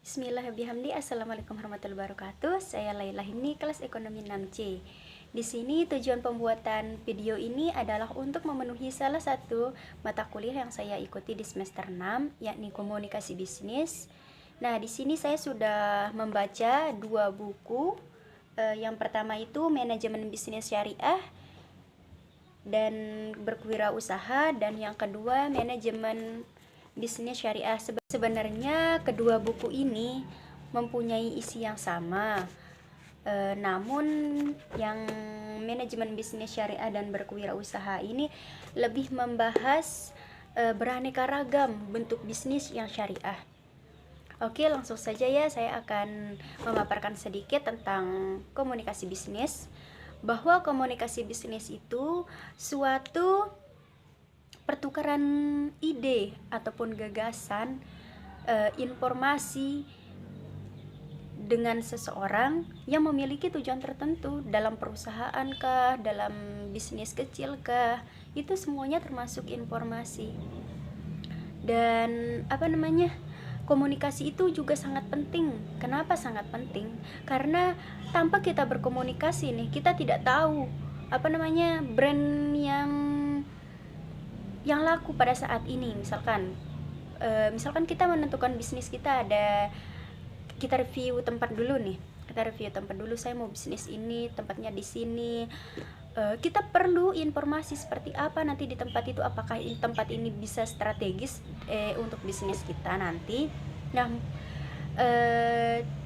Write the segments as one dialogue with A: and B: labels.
A: Bismillahirrahmanirrahim. Assalamualaikum warahmatullahi wabarakatuh. Saya Laila, ini kelas ekonomi 6C. Di sini tujuan pembuatan video ini adalah untuk memenuhi salah satu mata kuliah yang saya ikuti di semester 6, yakni komunikasi bisnis. Nah, di sini saya sudah membaca dua buku. Yang pertama itu manajemen bisnis syariah dan berwirausaha, dan yang kedua manajemen bisnis syariah. Sebenarnya kedua buku ini mempunyai isi yang sama, namun yang manajemen bisnis syariah dan berwirausaha ini lebih membahas beraneka ragam bentuk bisnis yang syariah. Oke, langsung saja ya, saya akan memaparkan sedikit tentang komunikasi bisnis. Bahwa komunikasi bisnis itu suatu pertukaran ide ataupun gagasan, informasi dengan seseorang yang memiliki tujuan tertentu dalam perusahaan kah, dalam bisnis kecil kah, itu semuanya termasuk informasi. Dan komunikasi itu juga sangat penting. Kenapa sangat penting? Karena tanpa kita berkomunikasi nih, kita tidak tahu brand yang laku pada saat ini. Misalkan kita menentukan bisnis kita, kita review tempat dulu nih. Saya mau bisnis ini, tempatnya di sini. Kita perlu informasi seperti apa nanti di tempat itu, apakah tempat ini bisa strategis untuk bisnis kita nanti. Nah,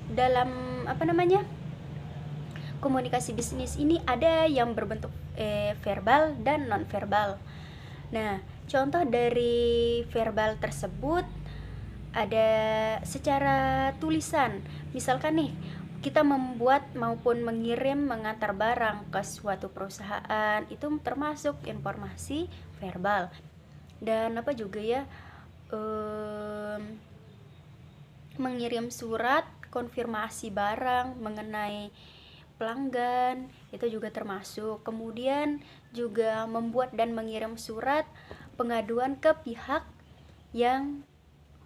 A: dalam komunikasi bisnis ini ada yang berbentuk verbal dan non verbal. Nah, contoh dari verbal tersebut ada secara tulisan. Misalkan nih, kita membuat maupun mengantar barang ke suatu perusahaan, itu termasuk informasi verbal. Dan mengirim surat konfirmasi barang mengenai pelanggan, itu juga termasuk. Kemudian juga membuat dan mengirim surat pengaduan ke pihak yang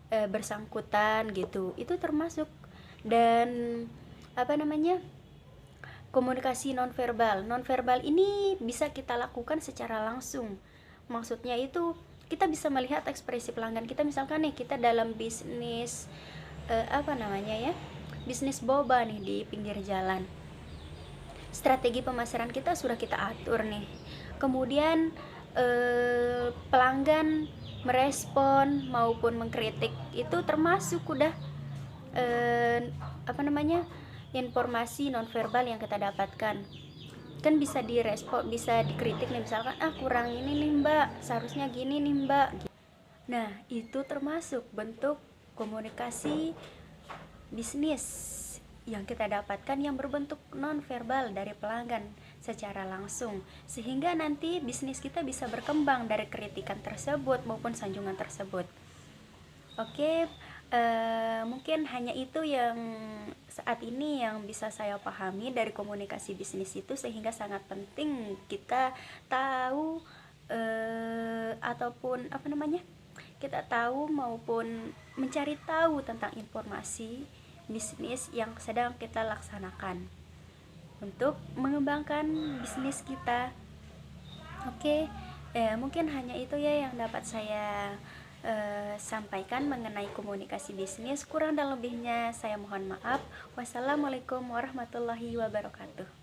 A: bersangkutan gitu, itu termasuk. Dan komunikasi nonverbal ini bisa kita lakukan secara langsung. Maksudnya itu kita bisa melihat ekspresi pelanggan kita. Misalkan nih, kita dalam bisnis bisnis boba nih di pinggir jalan. Strategi pemasaran kita sudah kita atur nih. Kemudian pelanggan merespon maupun mengkritik, itu termasuk udah informasi nonverbal yang kita dapatkan. Kan bisa direspon, bisa dikritik nih, misalkan kurang ini nih mbak, seharusnya gini nih mbak. Nah, itu termasuk bentuk komunikasi bisnis yang kita dapatkan yang berbentuk nonverbal dari pelanggan secara langsung, sehingga nanti bisnis kita bisa berkembang dari kritikan tersebut maupun sanjungan tersebut. Oke, mungkin hanya itu yang saat ini yang bisa saya pahami dari komunikasi bisnis itu, sehingga sangat penting kita tahu kita tahu maupun mencari tahu tentang informasi bisnis yang sedang kita laksanakan untuk mengembangkan bisnis kita. Oke, mungkin hanya itu ya yang dapat saya sampaikan mengenai komunikasi bisnis. Kurang dan lebihnya saya mohon maaf. Wassalamualaikum warahmatullahi wabarakatuh.